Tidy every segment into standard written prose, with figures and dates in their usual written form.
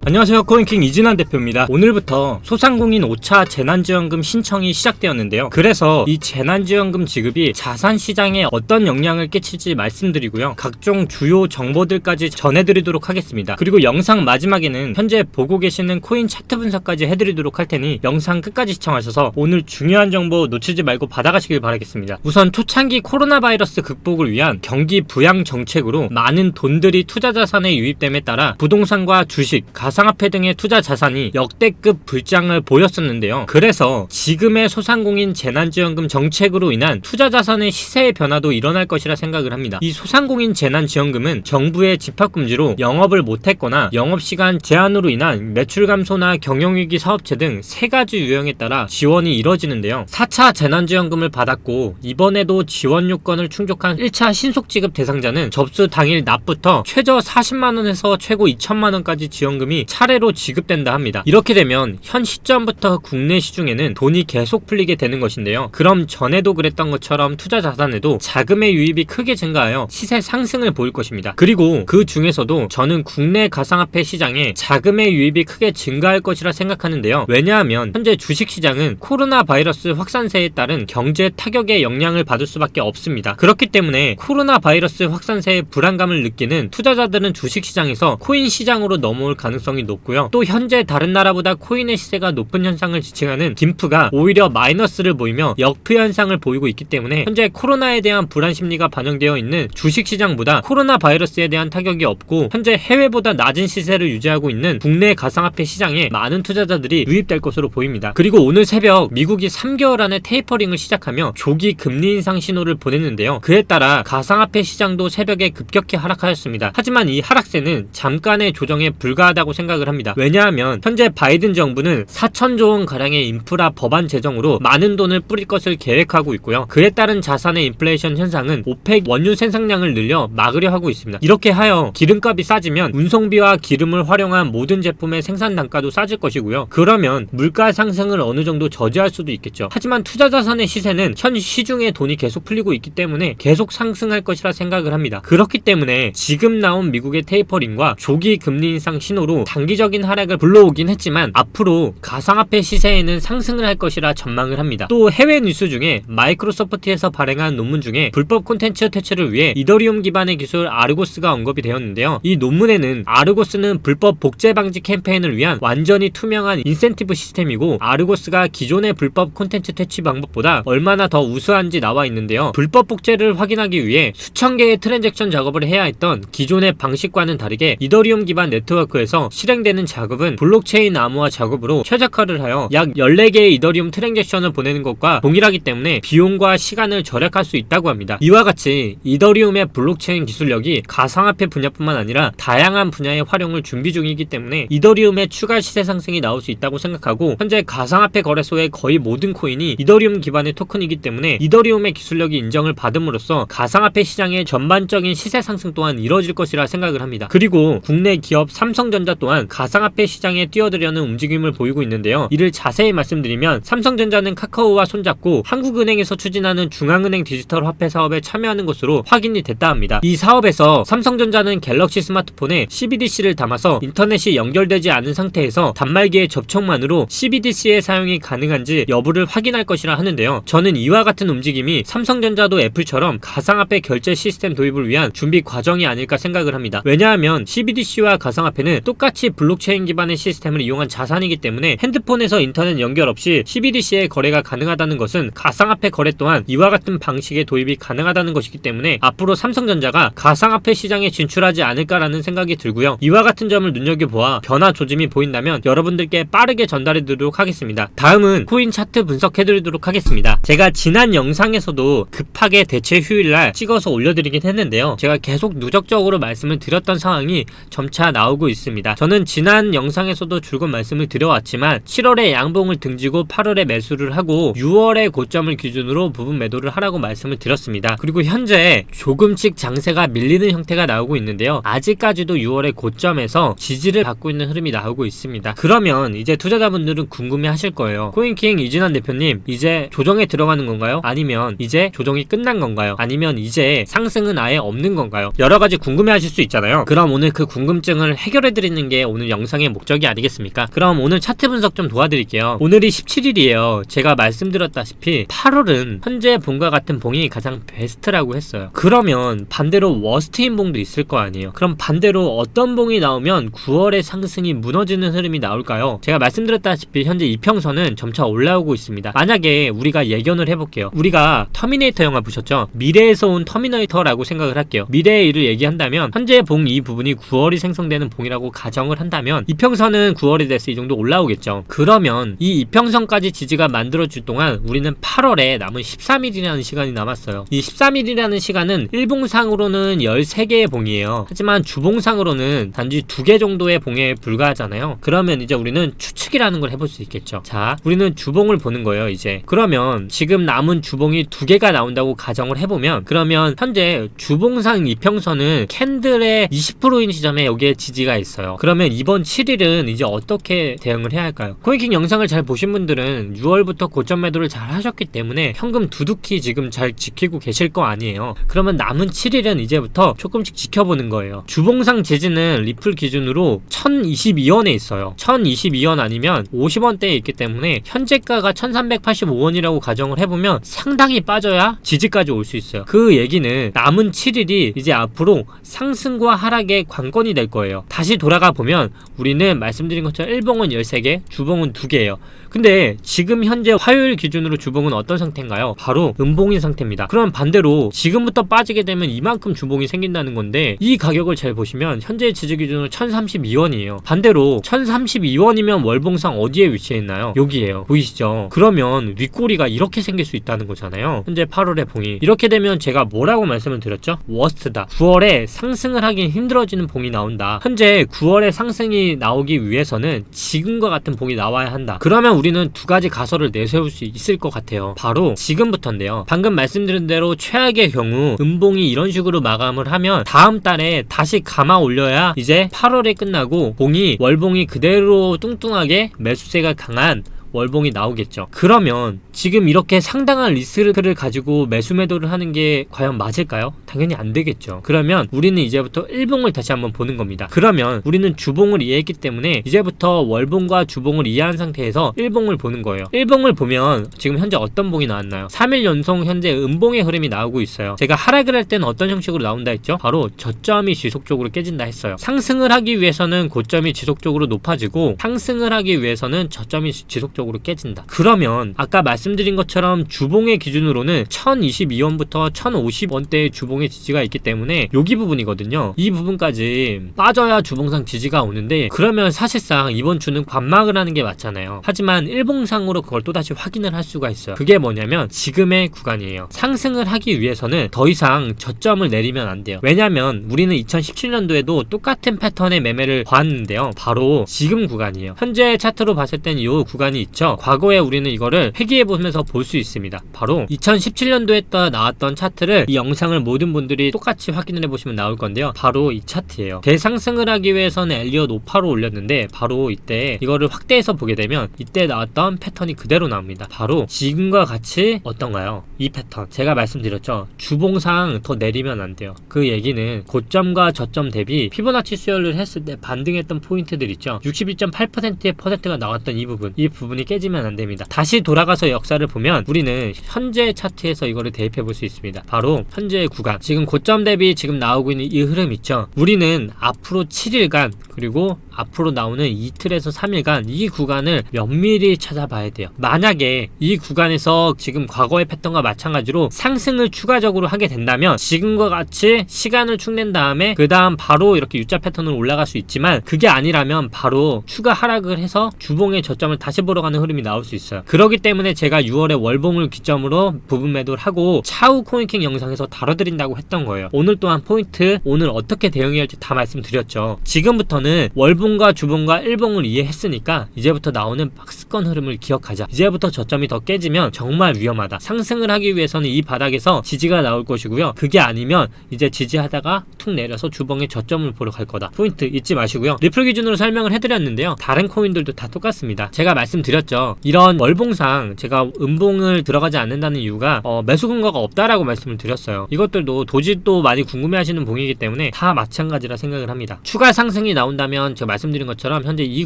안녕하세요, 코인킹 이진환 대표입니다. 오늘부터 소상공인 5차 재난지원금 신청이 시작되었는데요. 그래서 이 재난지원금 지급이 자산시장에 어떤 영향을 끼칠지 말씀드리고요, 각종 주요 정보들까지 전해드리도록 하겠습니다. 그리고 영상 마지막에는 현재 보고 계시는 코인 차트 분석까지 해드리도록 할 테니 영상 끝까지 시청하셔서 오늘 중요한 정보 놓치지 말고 받아가시길 바라겠습니다. 우선 초창기 코로나 바이러스 극복을 위한 경기 부양 정책으로 많은 돈들이 투자 자산에 유입됨에 따라 부동산과 주식, 가상화폐 등의 투자 자산이 역대급 불장을 보였었는데요. 그래서 지금의 소상공인 재난지원금 정책으로 인한 투자 자산의 시세의 변화도 일어날 것이라 생각을 합니다. 이 소상공인 재난지원금은 정부의 집합금지로 영업을 못했거나 영업시간 제한으로 인한 매출 감소나 경영위기 사업체 등 3가지 유형에 따라 지원이 이뤄지는데요. 4차 재난지원금을 받았고 이번에도 지원 요건을 충족한 1차 신속지급 대상자는 접수 당일 낮부터 최저 40만원에서 최고 2천만원까지 지원금이 차례로 지급된다 합니다. 이렇게 되면 현 시점부터 국내 시중에는 돈이 계속 풀리게 되는 것인데요. 그럼 전에도 그랬던 것처럼 투자 자산에도 자금의 유입이 크게 증가하여 시세 상승을 보일 것입니다. 그리고 그 중에서도 저는 국내 가상화폐 시장에 자금의 유입이 크게 증가할 것이라 생각하는데요. 왜냐하면 현재 주식시장은 코로나 바이러스 확산세에 따른 경제 타격의 영향을 받을 수밖에 없습니다. 그렇기 때문에 코로나 바이러스 확산세의 불안감을 느끼는 투자자들은 주식시장에서 코인 시장으로 넘어올 가능성이 높고요. 또 현재 다른 나라보다 코인의 시세가 높은 현상을 지칭하는 김프가 오히려 마이너스를 보이며 역프 현상을 보이고 있기 때문에 현재 코로나에 대한 불안 심리가 반영되어 있는 주식시장보다 코로나 바이러스에 대한 타격이 없고 현재 해외보다 낮은 시세를 유지하고 있는 국내 가상화폐 시장에 많은 투자자들이 유입될 것으로 보입니다. 그리고 오늘 새벽 미국이 3개월 안에 테이퍼링을 시작하며 조기 금리 인상 신호를 보냈는데요. 그에 따라 가상화폐 시장도 새벽에 급격히 하락하였습니다. 하지만 이 하락세는 잠깐의 조정에 불과하다고 생각을 합니다. 왜냐하면 현재 바이든 정부는 4천조 원 가량의 인프라 법안 제정으로 많은 돈을 뿌릴 것을 계획하고 있고요. 그에 따른 자산의 인플레이션 현상은 오펙 원유 생산량을 늘려 막으려 하고 있습니다. 이렇게 하여 기름값이 싸지면 운송비와 기름을 활용한 모든 제품의 생산 단가도 싸질 것이고요. 그러면 물가 상승을 어느 정도 저지할 수도 있겠죠. 하지만 투자 자산의 시세는 현 시중에 돈이 계속 풀리고 있기 때문에 계속 상승할 것이라 생각을 합니다. 그렇기 때문에 지금 나온 미국의 테이퍼링과 조기 금리 인상 신호로 단기적인 하락을 불러오긴 했지만 앞으로 가상화폐 시세에는 상승을 할 것이라 전망을 합니다. 또 해외 뉴스 중에 마이크로소프트에서 발행한 논문 중에 불법 콘텐츠 퇴치를 위해 이더리움 기반의 기술 아르고스가 언급이 되었는데요. 이 논문에는 아르고스는 불법 복제 방지 캠페인을 위한 완전히 투명한 인센티브 시스템이고 아르고스가 기존의 불법 콘텐츠 퇴치 방법보다 얼마나 더 우수한지 나와 있는데요. 불법 복제를 확인하기 위해 수천 개의 트랜잭션 작업을 해야 했던 기존의 방식과는 다르게 이더리움 기반 네트워크에서 실행되는 작업은 블록체인 암호화 작업으로 최적화를 하여 약 14개의 이더리움 트랜잭션을 보내는 것과 동일하기 때문에 비용과 시간을 절약할 수 있다고 합니다. 이와 같이 이더리움의 블록체인 기술력이 가상화폐 분야뿐만 아니라 다양한 분야의 활용을 준비 중이기 때문에 이더리움의 추가 시세 상승이 나올 수 있다고 생각하고 현재 가상화폐 거래소의 거의 모든 코인이 이더리움 기반의 토큰이기 때문에 이더리움의 기술력이 인정을 받음으로써 가상화폐 시장의 전반적인 시세 상승 또한 이뤄질 것이라 생각을 합니다. 그리고 국내 기업 삼성전자 또한 가상화폐 시장에 뛰어들려는 움직임을 보이고 있는데요. 이를 자세히 말씀드리면 삼성전자는 카카오와 손잡고 한국은행에서 추진하는 중앙은행 디지털 화폐 사업에 참여하는 것으로 확인이 됐다 합니다. 이 사업에서 삼성전자는 갤럭시 스마트폰에 CBDC를 담아서 인터넷이 연결되지 않은 상태에서 단말기의 접촉만으로 CBDC의 사용이 가능한지 여부를 확인할 것이라 하는데요. 저는 이와 같은 움직임이 삼성전자도 애플처럼 가상화폐 결제 시스템 도입을 위한 준비 과정이 아닐까 생각을 합니다. 왜냐하면 CBDC와 가상화폐는 똑같이 블록체인 기반의 시스템을 이용한 자산이기 때문에 핸드폰에서 인터넷 연결 없이 CBDC의 거래가 가능하다는 것은 가상화폐 거래 또한 이와 같은 방식의 도입이 가능하다는 것이기 때문에 앞으로 삼성전자가 가상화폐 시장에 진출하지 않을까라는 생각이 들고요. 이와 같은 점을 눈여겨보아 변화 조짐이 보인다면 여러분들께 빠르게 전달해드리도록 하겠습니다. 다음은 코인 차트 분석해드리도록 하겠습니다. 제가 지난 영상에서도 급하게 대체 휴일날 찍어서 올려드리긴 했는데요. 제가 계속 누적적으로 말씀을 드렸던 상황이 점차 나오고 있습니다. 저는 지난 영상에서도 줄곧 말씀을 드려왔지만 7월에 양봉을 등지고 8월에 매수를 하고 6월의 고점을 기준으로 부분 매도를 하라고 말씀을 드렸습니다. 그리고 현재 조금씩 장세가 밀리는 형태가 나오고 있는데요. 아직까지도 6월의 고점에서 지지를 받고 있는 흐름이 나오고 있습니다. 그러면 이제 투자자분들은 궁금해 하실 거예요. 코인킹 이진환 대표님, 이제 조정에 들어가는 건가요? 아니면 이제 조정이 끝난 건가요? 아니면 이제 상승은 아예 없는 건가요? 여러가지 궁금해 하실 수 있잖아요. 그럼 오늘 그 궁금증을 해결해 드리는 게 게 오늘 영상의 목적이 아니겠습니까? 그럼 오늘 차트 분석 좀 도와드릴게요. 오늘이 17일이에요. 제가 말씀드렸다시피 8월은 현재 봉과 같은 봉이 가장 베스트라고 했어요. 그러면 반대로 워스트인 봉도 있을 거 아니에요. 그럼 반대로 어떤 봉이 나오면 9월의 상승이 무너지는 흐름이 나올까요? 제가 말씀드렸다시피 현재 이평선은 점차 올라오고 있습니다. 만약에 우리가 예견을 해볼게요. 우리가 터미네이터 영화 보셨죠? 미래에서 온 터미네이터라고 생각을 할게요. 미래의 일을 얘기한다면 현재 봉 이 부분이 9월이 생성되는 봉이라고 가정을 한다면 이평선은 9월이 돼서 이 정도 올라오겠죠. 그러면 이 이평선까지 지지가 만들어질 동안 우리는 8월에 남은 13일이라는 시간이 남았어요. 이 13일이라는 시간은 일봉상으로는 13개의 봉이에요. 하지만 주봉상으로는 단지 2개 정도의 봉에 불과하잖아요. 그러면 이제 우리는 추측이라는 걸 해볼 수 있겠죠. 자, 우리는 주봉을 보는 거예요. 이제 그러면 지금 남은 주봉이 2개가 나온다고 가정을 해보면, 그러면 현재 주봉상 이평선은 캔들의 20%인 시점에 여기에 지지가 있어요. 그러면 이번 7일은 이제 어떻게 대응을 해야 할까요? 코인킹 영상을 잘 보신 분들은 6월부터 고점 매도를 잘 하셨기 때문에 현금 두둑히 지금 잘 지키고 계실 거 아니에요. 그러면 남은 7일은 이제부터 조금씩 지켜보는 거예요. 주봉상 지지는 리플 기준으로 1022원에 있어요. 1022원 아니면 50원대에 있기 때문에 현재가가 1385원이라고 가정을 해보면 상당히 빠져야 지지까지 올 수 있어요. 그 얘기는 남은 7일이 이제 앞으로 상승과 하락의 관건이 될 거예요. 다시 돌아가 보면 우리는 말씀드린 것처럼 일봉은 13개, 주봉은 2개예요. 근데 지금 현재 화요일 기준으로 주봉은 어떤 상태인가요? 바로 음봉인 상태입니다. 그럼 반대로 지금부터 빠지게 되면 이만큼 주봉이 생긴다는 건데, 이 가격을 잘 보시면 현재 지지 기준으로 1032원이에요. 반대로 1032원이면 월봉상 어디에 위치해 있나요? 여기에요. 보이시죠? 그러면 윗꼬리가 이렇게 생길 수 있다는 거잖아요. 현재 8월의 봉이. 이렇게 되면 제가 뭐라고 말씀을 드렸죠? 워스트다. 9월에 상승을 하긴 힘들어지는 봉이 나온다. 현재 9월에 상승이 나오기 위해서는 지금과 같은 봉이 나와야 한다. 그러면 우리는 2가지 가설을 내세울 수 있을 것 같아요. 바로 지금부터인데요. 방금 말씀드린 대로 최악의 경우 음봉이 이런 식으로 마감을 하면 다음 달에 다시 감아 올려야 이제 8월에 끝나고 봉이 월봉이 그대로 뚱뚱하게 매수세가 강한 월봉이 나오겠죠. 그러면 지금 이렇게 상당한 리스크를 가지고 매수 매도를 하는 게 과연 맞을까요? 당연히 안 되겠죠. 그러면 우리는 이제부터 일봉을 다시 한번 보는 겁니다. 그러면 우리는 주봉을 이해했기 때문에 이제부터 월봉과 주봉을 이해한 상태에서 일봉을 보는 거예요. 일봉을 보면 지금 현재 어떤 봉이 나왔나요? 3일 연속 현재 음봉의 흐름이 나오고 있어요. 제가 하락을 할 때는 어떤 형식으로 나온다 했죠? 바로 저점이 지속적으로 깨진다 했어요. 상승을 하기 위해서는 고점이 지속적으로 높아지고, 상승을 하기 위해서는 저점이 지속적으로 깨진다. 그러면 아까 말씀드린 것처럼 주봉의 기준으로는 1022원부터 1050원대의 주봉의 지지가 있기 때문에 여기 부분이거든요. 이 부분까지 빠져야 주봉상 지지가 오는데, 그러면 사실상 이번 주는 관망을 하는 게 맞잖아요. 하지만 일봉상으로 그걸 또다시 확인을 할 수가 있어요. 그게 뭐냐면 지금의 구간이에요. 상승을 하기 위해서는 더 이상 저점을 내리면 안 돼요. 왜냐면 우리는 2017년도에도 똑같은 패턴의 매매를 봤는데요. 바로 지금 구간이에요. 현재 차트로 봤을 땐 이 구간이 있죠. 과거에 우리는 이거를 회귀해보면서 볼 수 있습니다. 바로 2017년도에 나왔던 차트를 이 영상을 모든 분들이 똑같이 확인을 해보시면 나올 건데요. 바로 이 차트예요. 대상승을 하기 위해서는 엘리엇 5파로 올렸는데, 바로 이때 이거를 확대해서 보게 되면 이때 나왔던 패턴이 그대로 나옵니다. 바로 지금과 같이 어떤가요? 이 패턴. 제가 말씀드렸죠. 주봉상 더 내리면 안 돼요. 그 얘기는 고점과 저점 대비 피보나치 수열을 했을 때 반등했던 포인트들 있죠. 61.8%의 퍼센트가 나왔던 이 부분이 깨지면 안 됩니다. 다시 돌아가서 역사를 보면 우리는 현재 차트에서 이거를 대입해 볼 수 있습니다. 바로 현재의 구간, 지금 고점 대비 지금 나오고 있는 이 흐름 있죠. 우리는 앞으로 7일간 그리고 앞으로 나오는 이틀에서 3일간 이 구간을 면밀히 찾아봐야 돼요. 만약에 이 구간에서 지금 과거의 패턴과 마찬가지로 상승을 추가적으로 하게 된다면 지금과 같이 시간을 축낸 다음에 그 다음 바로 이렇게 U자 패턴으로 올라갈 수 있지만, 그게 아니라면 바로 추가 하락을 해서 주봉의 저점을 다시 보러 가는 흐름이 나올 수 있어요. 그렇기 때문에 제가 6월에 월봉을 기점으로 부분 매도를 하고 차후 코인킹 영상에서 다뤄드린다고 했던 거예요. 오늘 또한 포인트, 오늘 어떻게 대응해야 할지 다 말씀드렸죠. 지금부터는 월봉과 주봉과 일봉을 이해했으니까 이제부터 나오는 박스권 흐름을 기억하자. 이제부터 저점이 더 깨지면 정말 위험하다. 상승을 하기 위해서는 이 바닥에서 지지가 나올 것이고요. 그게 아니면 이제 지지하다가 툭 내려서 주봉의 저점을 보러 갈 거다. 포인트 잊지 마시고요. 리플 기준으로 설명을 해드렸는데요. 다른 코인들도 다 똑같습니다. 제가 말씀드렸죠. 이런 월봉상 제가 음봉을 들어가지 않는다는 이유가 매수 근거가 없다라고 말씀을 드렸어요. 이것들도 도지도 많이 궁금해하시는 봉이기 때문에 다 마찬가지라 생각을 합니다. 추가 상승이 나온다면 제가 말씀드린 것처럼 현재 이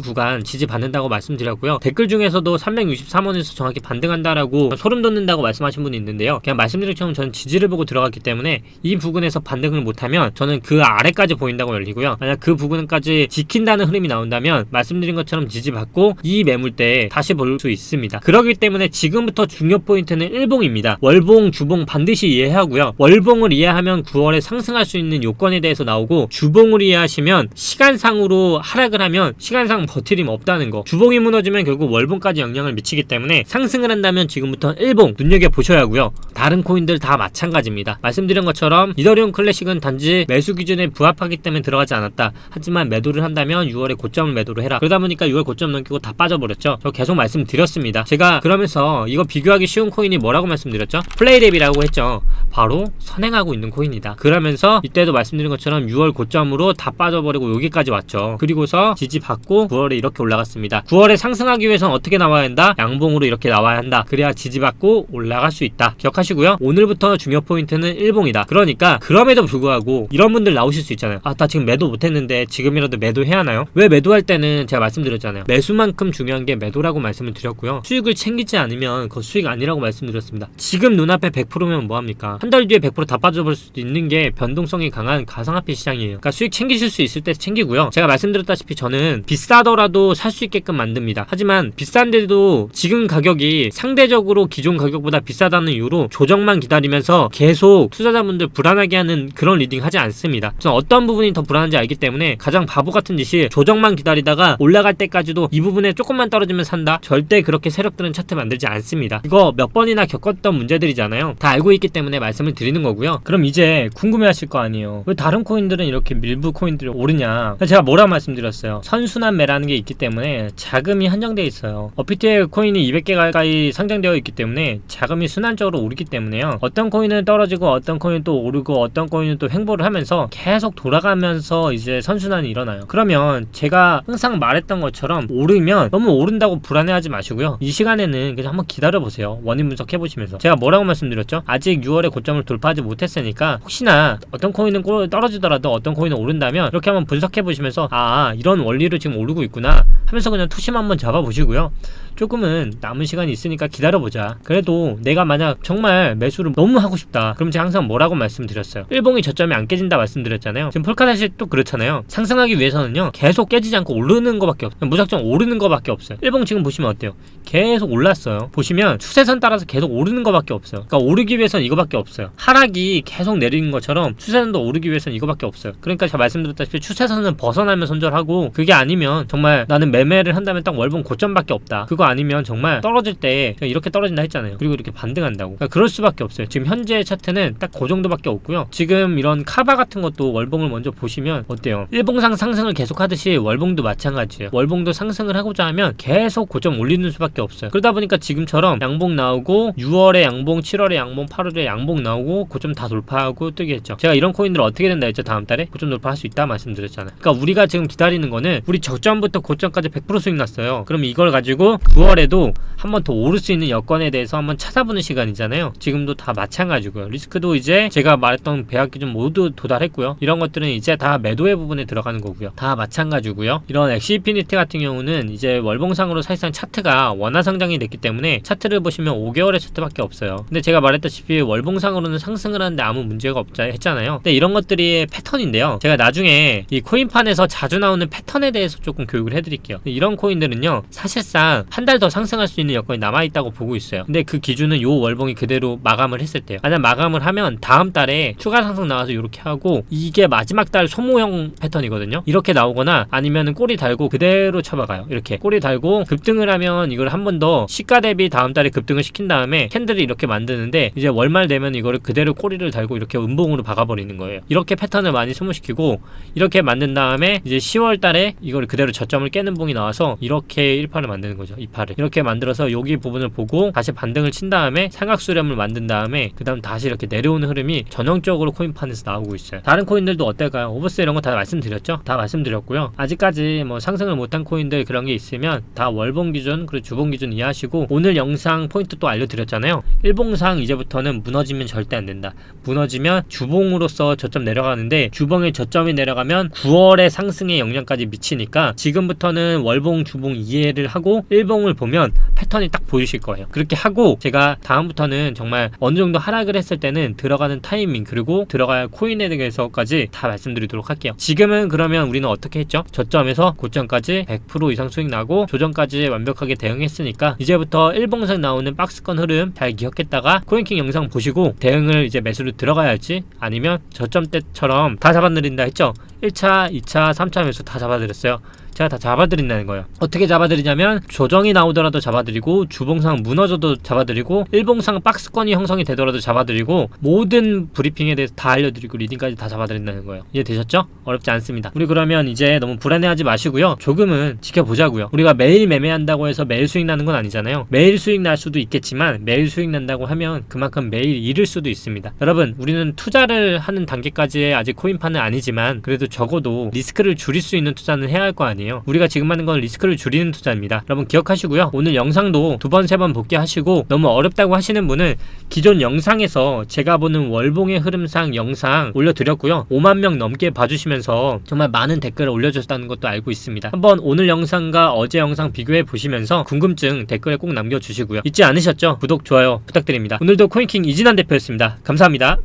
구간 지지받는다고 말씀드렸고요. 댓글 중에서도 363원에서 정확히 반등한다라고 소름 돋는다고 말씀하신 분이 있는데요. 그냥 말씀드린 것처럼 저는 지지를 보고 들어갔기 때문에 이 부분에서 반등을 못하면 저는 그 아래까지 보인다고 열리고요. 만약 그 부분까지 지킨다는 흐름이 나온다면 말씀드린 것처럼 지지받고 이 매물대에 다시 볼 수 있습니다. 그렇기 때문에 지금부터 중요 포인트는 일봉입니다. 월봉, 주봉 반드시 이해하고요. 월봉을 이해하면 9월에 상승할 수 있는 요건에 대해서 나오고, 주봉을 이해하시면 시간상으로 하락을 하면 시간상 버티림 없다는 거, 주봉이 무너지면 결국 월봉까지 영향을 미치기 때문에 상승을 한다면 지금부터 일봉 눈여겨보셔야 하고요. 다른 코인들 다 마찬가지입니다. 말씀드린 것처럼 이더리움 클래식은 단지 매수 기준에 부합하기 때문에 들어가지 않았다. 하지만 매도를 한다면 6월에 고점을 매도를 해라. 그러다 보니까 6월 고점 넘기고 다 빠져버렸죠. 저 계속 말씀드렸습니다. 제가 그러면서 이거 비교하기 쉬운 코인이 뭐라고 말씀드렸죠? 플레이랩이라고 했죠. 바로 선행하고 있는 코인이다. 그러면서 이때도 말씀드린 것처럼 6월 고점으로 다 빠져버리고 여기까지 왔죠. 그리고서 지지받고 9월에 이렇게 올라갔습니다. 9월에 상승하기 위해서는 어떻게 나와야 한다? 양봉으로 이렇게 나와야 한다. 그래야 지지받고 올라갈 수 있다. 기억하시고요. 오늘부터 중요 포인트는 일봉이다. 그러니까 그럼에도 불구하고 이런 분들 나오실 수 있잖아요. 나 지금 매도 못했는데 지금이라도 매도해야 하나요? 왜 매도할 때는 제가 말씀드렸잖아요. 매수만큼 중요한 게 매도라고 말씀을 드렸고요. 수익을 챙기지 않으면 그거 수익 아니라고 말씀드렸습니다. 지금 눈앞에 100%면 뭐합니까? 한 달 뒤에 100% 다 빠져버릴 수도 있는 게 변동성이 강한 가상화폐 시장이에요. 그러니까 수익 챙기실 수 있을 때 챙기고요. 제가 말씀드렸다시피 저는 비싸더라도 살 수 있게끔 만듭니다. 하지만 비싼데도 지금 가격이 상대적으로 기존 가격보다 비싸다는 이유로 조정만 기다리면서 계속 투자자분들 불안하게 하는 그런 리딩 하지 않습니다. 저는 어떤 부분이 더 불안한지 알기 때문에 가장 바보 같은 짓이 조정만 기다리다가 올라갈 때까지도 이 부분에 조금만 떨어지면 산다? 절대 그렇게 세력들은 차트 만들지 않습니다. 이거 몇 번이나 겪었던 문제들이잖아요. 다 알고 있기 때문에 말씀을 드리는 거고요. 그럼 이제 궁금해 하실 거 아니에요. 왜 다른 코인들은 이렇게 밀부 코인들이 오르냐? 제가 뭐라고 말씀드렸어요? 선순환매라는 게 있기 때문에 자금이 한정되어 있어요. 어피트의 코인이 200개 가까이 상장되어 있기 때문에 자금이 순환적으로 오르기 때문에요. 어떤 코인은 떨어지고 어떤 코인은 또 오르고 어떤 코인은 또 횡보를 하면서 계속 돌아가면서 이제 선순환이 일어나요. 그러면 제가 항상 말했던 것처럼 오르면 너무 오른다고 불안해하지 마시고요. 이 시간에는 그냥 한번 기다려보세요. 원인 분석해보시면서. 제가 뭐라고 말씀드렸죠? 아직 6월에 고점을 돌파하지 못했으니까 혹시나 어떤 코인은 떨어지더라도 어떤 코인은 오른다면 이렇게 한번 분석해보시면서 아, 이런 원리로 지금 오르고 있구나 하면서 그냥 투심 한번 잡아보시고요. 조금은 남은 시간이 있으니까 기다려보자. 그래도 내가 만약 정말 매수를 너무 하고 싶다, 그럼 제가 항상 뭐라고 말씀드렸어요? 일봉이 저점이 안 깨진다 말씀드렸잖아요. 지금 폴카닷이 또 그렇잖아요. 상승하기 위해서는요, 계속 깨지지 않고 오르는 거밖에 없어요. 무작정 오르는 거밖에 없어요. 일봉 지금 보시면 어때요? 계속 올랐어요. 보시면 추세선 따라서 계속 오르는 거밖에 없어요. 그러니까 오르기 위해서는 이거밖에 없어요. 하락이 계속 내리는 것처럼 추세선도 오르기 위해서는 이거밖에 없어요. 그러니까 제가 말씀드렸다시피 추세선은 벗어나면 손절하고, 그게 아니면 정말 나는 매매를 한다면 딱 월봉 고점밖에 없다. 그거 아니면 정말 떨어질 때 그냥 이렇게 떨어진다 했잖아요. 그리고 이렇게 반등한다고. 그러니까 그럴 수밖에 없어요. 지금 현재 차트는 딱 그 정도밖에 없고요. 지금 이런 카바 같은 것도 월봉을 먼저 보시면 어때요? 일봉상 상승을 계속 하듯이 월봉도 마찬가지예요. 월봉도 상승을 하고자 하면 계속 고점 올리는 수밖에 없어요. 그러다 보니까 지금처럼 양봉 나오고 6월에 양봉, 7월에 양봉, 8월에 양봉 나오고 고점 다 돌파하고 뜨게 했죠. 제가 이런 코인들 어떻게 된다 했죠? 다음 달에 고점 돌파할 수 있다 말씀드렸잖아요. 그러니까 우리가 지금 기다리는 거는 우리 저점부터 고점까지 100% 수익 났어요. 그럼 이걸 가지고 9월에도 한 번 더 오를 수 있는 여건에 대해서 한번 찾아보는 시간이잖아요. 지금도 다 마찬가지고요. 리스크도 이제 제가 말했던 배합 기준 모두 도달했고요. 이런 것들은 이제 다 매도의 부분에 들어가는 거고요. 다 마찬가지고요. 이런 엑시피니티 같은 경우는 이제 월봉상으로 사실상 차트가 원화 상장이 됐기 때문에 차트를 보시면 5개월의 차트밖에 없어요. 근데 제가 말했다시피 월봉상으로는 상승을 하는데 아무 문제가 없자 했잖아요. 근데 이런 것들이 패턴인데요. 제가 나중에 이 코인판에서 자주 나오는 패턴에 대해서 조금 교육을 해드릴게요. 이런 코인들은요, 사실상 한 달 더 상승할 수 있는 여건이 남아있다고 보고 있어요. 근데 그 기준은 요 월봉이 그대로 마감을 했을 때요. 만약 마감을 하면 다음 달에 추가 상승 나와서 이렇게 하고, 이게 마지막 달 소모형 패턴이거든요. 이렇게 나오거나 아니면은 꼬리 달고 그대로 쳐박아요. 이렇게 꼬리 달고 급등을 하면 이걸 한 번 더 시가 대비 다음 달에 급등을 시킨 다음에 캔들을 이렇게 만드는데, 이제 월말 되면 이거를 그대로 꼬리를 달고 이렇게 음봉으로 박아버리는 거예요. 이렇게 패턴을 많이 소모시키고, 이렇게 만든 다음에 이제 10월 달에 이걸 그대로 저점을 깨는 봉이 나와서 이렇게 1파를 만드는 거죠. 2파를 이렇게 만들어서 여기 부분을 보고 다시 반등을 친 다음에 삼각수렴을 만든 다음에 그 다음 다시 이렇게 내려오는 흐름이 전형적으로 코인판에서 나오고 있어요. 다른 코인들도 어떨까요? 오버스 이런 거 다 말씀드렸죠? 다 말씀드렸고요. 아직까지 뭐 상승을 못한 코인들 그런 게 있으면 다 월봉 기준 그리고 주봉 기준 이해하시고, 오늘 영상 포인트 또 알려드렸잖아요. 일봉상 이제부터는 무너지면 절대 안 된다. 무너지면 주봉으로서 저점 내려가는데, 주봉의 저점이 내려가면 9월의 상승에 영향 영향까지 미치니까 지금부터는 월봉, 주봉 이해를 하고 일봉을 보면 패턴이 딱 보이실 거예요. 그렇게 하고 제가 다음부터는 정말 어느 정도 하락을 했을 때는 들어가는 타이밍 그리고 들어갈 코인에 대해서까지 다 말씀드리도록 할게요. 지금은 그러면 우리는 어떻게 했죠? 저점에서 고점까지 100% 이상 수익 나고 조정까지 완벽하게 대응했으니까 이제부터 일봉상 나오는 박스권 흐름 잘 기억했다가 코인킹 영상 보시고 대응을 이제 매수로 들어가야 할지 아니면 저점 때처럼 다 잡아드린다 했죠. 1차, 2차, 3차 매수 다 잡아드렸어요. 제가 다 잡아드린다는 거예요. 어떻게 잡아드리냐면 조정이 나오더라도 잡아드리고 주봉상 무너져도 잡아드리고 일봉상 박스권이 형성이 되더라도 잡아드리고 모든 브리핑에 대해서 다 알려드리고 리딩까지 다 잡아드린다는 거예요. 이해되셨죠? 어렵지 않습니다. 우리 그러면 이제 너무 불안해하지 마시고요. 조금은 지켜보자고요. 우리가 매일 매매한다고 해서 매일 수익 나는 건 아니잖아요. 매일 수익 날 수도 있겠지만 매일 수익 난다고 하면 그만큼 매일 잃을 수도 있습니다. 여러분 우리는 투자를 하는 단계까지의 아직 코인파는 아니지만 그래도 적어도 리스크를 줄일 수 있는 투자는 해야 할 거 아니에요. 우리가 지금 하는 건 리스크를 줄이는 투자입니다. 여러분 기억하시고요. 오늘 영상도 2번, 3번 복귀하시고 너무 어렵다고 하시는 분은 기존 영상에서 제가 보는 월봉의 흐름상 영상 올려드렸고요. 5만 명 넘게 봐주시면서 정말 많은 댓글을 올려주셨다는 것도 알고 있습니다. 한번 오늘 영상과 어제 영상 비교해 보시면서 궁금증 댓글에 꼭 남겨주시고요. 잊지 않으셨죠? 구독, 좋아요 부탁드립니다. 오늘도 코인킹 이진환 대표였습니다. 감사합니다.